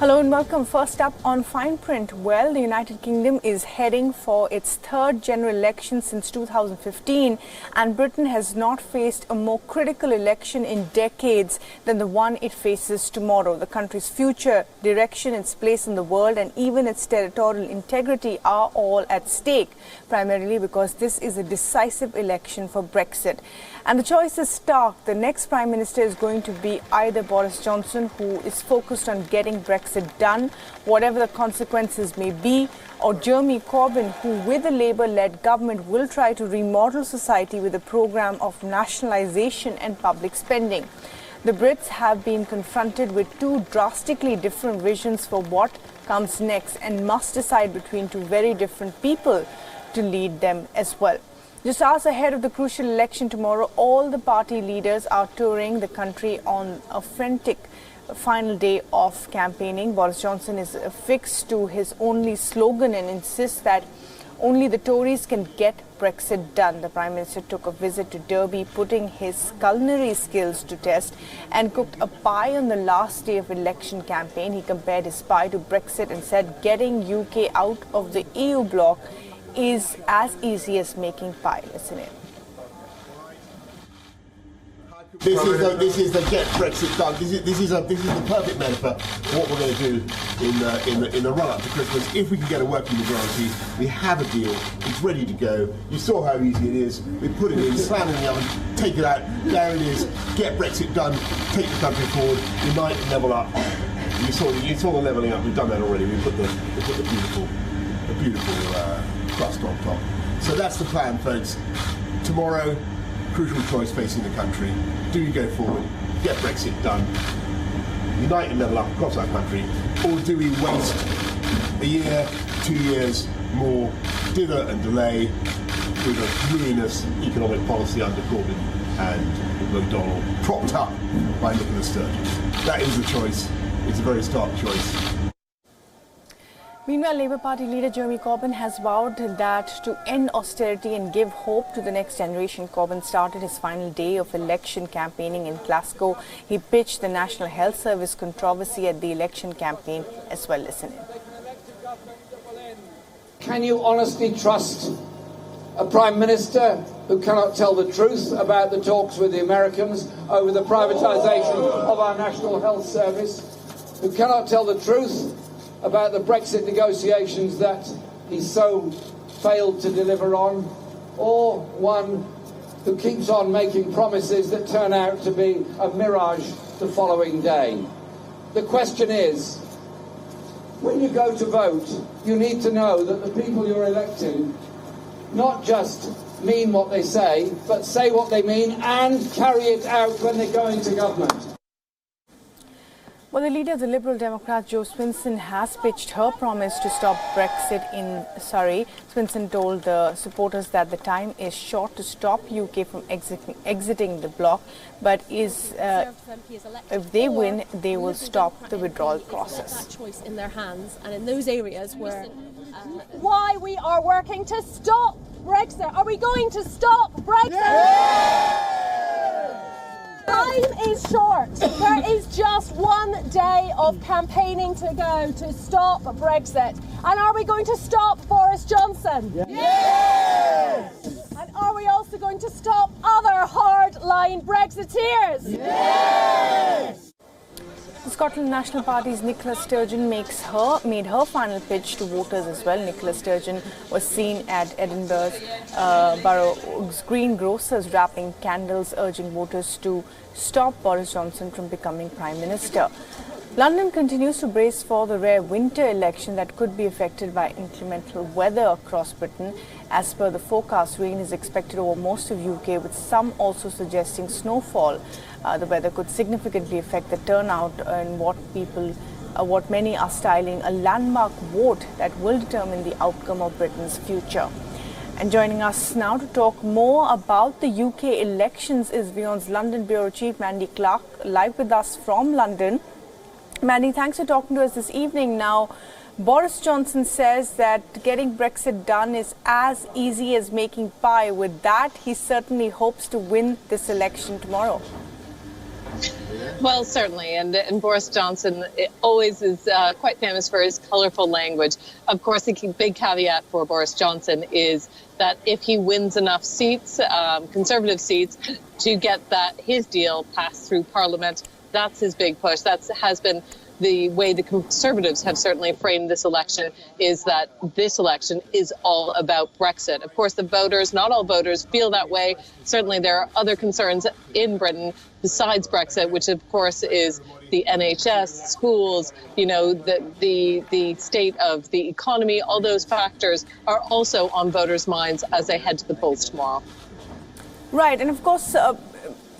Hello and welcome. First up on Fineprint. Well, the United Kingdom is heading for its third general election since 2015, and Britain has not faced a more critical election in decades than the one it faces tomorrow. The country's future, direction, its place in the world, and even its territorial integrity are all at stake, primarily because this is a decisive election for Brexit. And the choice is stark. The next Prime Minister is going to be either Boris Johnson, who is focused on getting Brexit done, whatever the consequences may be, or Jeremy Corbyn, who with a Labour-led government will try to remodel society with a programme of nationalisation and public spending. The Brits have been confronted with two drastically different visions for what comes next and must decide between two very different people to lead them as well. Just hours ahead of the crucial election tomorrow, all the party leaders are touring the country on a frantic final day of campaigning. Boris Johnson is affixed to his only slogan and insists that only the Tories can get Brexit done. The Prime Minister took a visit to Derby, putting his culinary skills to test, and cooked a pie on the last day of election campaign. He compared his pie to Brexit and said getting UK out of the EU bloc is as easy as making pie. Listen in. This is the get Brexit done. This is the perfect metaphor for what we're going to do in the run-up to Christmas. If we can get a working majority, we have a deal. It's ready to go. You saw how easy it is. We put it in, slam it in the oven, take it out. There it is. Get Brexit done. Take the country forward. Unite and level up. You saw the levelling up. We've done that already. We put the beautiful crust on top. So that's the plan, folks. Tomorrow, crucial choice facing the country. Do you go forward, get Brexit done, unite and level up across our country, or do we waste a year, 2 years more, dither and delay with a ruinous economic policy under Corbyn and McDonnell, propped up by Nicola Sturgeon? That is the choice. It's a very stark choice. Meanwhile, Labour Party leader Jeremy Corbyn has vowed that to end austerity and give hope to the next generation. Corbyn started his final day of election campaigning in Glasgow. He pitched the National Health Service controversy at the election campaign as well. Listen in. Can you honestly trust a Prime Minister who cannot tell the truth about the talks with the Americans over the privatisation of our National Health Service, who cannot tell the truth about the Brexit negotiations that he so failed to deliver on, or one who keeps on making promises that turn out to be a mirage the following day? The question is, when you go to vote, you need to know that the people you're electing not just mean what they say, but say what they mean and carry it out when they go into government. Well, the leader of the Liberal Democrats, Jo Swinson, has pitched her promise to stop Brexit in Surrey. Swinson told the supporters that the time is short to stop UK from exiting the bloc, but if they win, they will stop the withdrawal process. That choice in their hands, and in those areas where why we are working to stop Brexit. Are we going to stop Brexit? Yeah! Time is short. There is just 1 day of campaigning to go to stop Brexit. And are we going to stop Boris Johnson? Yes! And are we also going to stop other hard-line Brexiteers? Yes! The Scotland National Party's Nicola Sturgeon made her final pitch to voters as well. Nicola Sturgeon was seen at Edinburgh's Borough's greengrocers wrapping candles, urging voters to stop Boris Johnson from becoming Prime Minister. London continues to brace for the rare winter election that could be affected by inclemental weather across Britain. As per the forecast, rain is expected over most of UK, with some also suggesting snowfall. The weather could significantly affect the turnout in what many are styling a landmark vote that will determine the outcome of Britain's future. And joining us now to talk more about the UK elections is Wion's London Bureau Chief Mandy Clark, live with us from London. Mandy, thanks for talking to us this evening. Now, Boris Johnson says that getting Brexit done is as easy as making pie. With that, he certainly hopes to win this election tomorrow. Well, certainly, and Boris Johnson always is quite famous for his colourful language. Of course, the big caveat for Boris Johnson is that if he wins enough seats, Conservative seats, to get his deal passed through Parliament, that's his big push. That has been the way the Conservatives have certainly framed this election, is that this election is all about Brexit. Of course, the voters, not all voters, feel that way. Certainly there are other concerns in Britain besides Brexit, which of course is the NHS, schools, the state of the economy. All those factors are also on voters' minds as they head to the polls tomorrow. Right, and of course,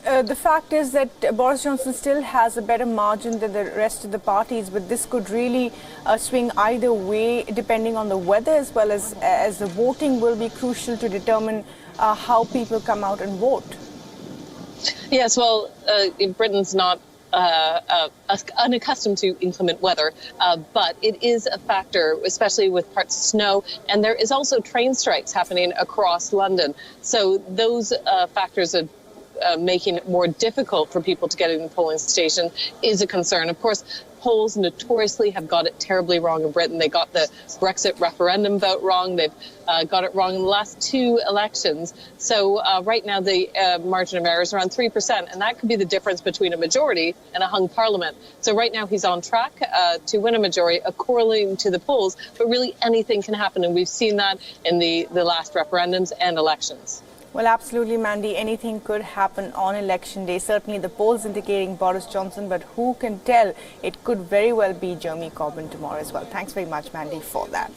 the fact is that Boris Johnson still has a better margin than the rest of the parties, but this could really swing either way depending on the weather, as well as the voting will be crucial to determine how people come out and vote. Yes, well, Britain's not unaccustomed to inclement weather, but it is a factor, especially with parts of snow. And there is also train strikes happening across London. So those factors of making it more difficult for people to get in the polling station is a concern. Of course, polls notoriously have got it terribly wrong in Britain. They got the Brexit referendum vote wrong. They've got it wrong in the last two elections. So right now the margin of error is around 3%, and that could be the difference between a majority and a hung parliament. So right now he's on track to win a majority according to the polls, but really anything can happen, and we've seen that in the last referendums and elections. Well, absolutely, Mandy. Anything could happen on election day. Certainly the polls indicating Boris Johnson, but who can tell? It could very well be Jeremy Corbyn tomorrow as well. Thanks very much, Mandy, for that.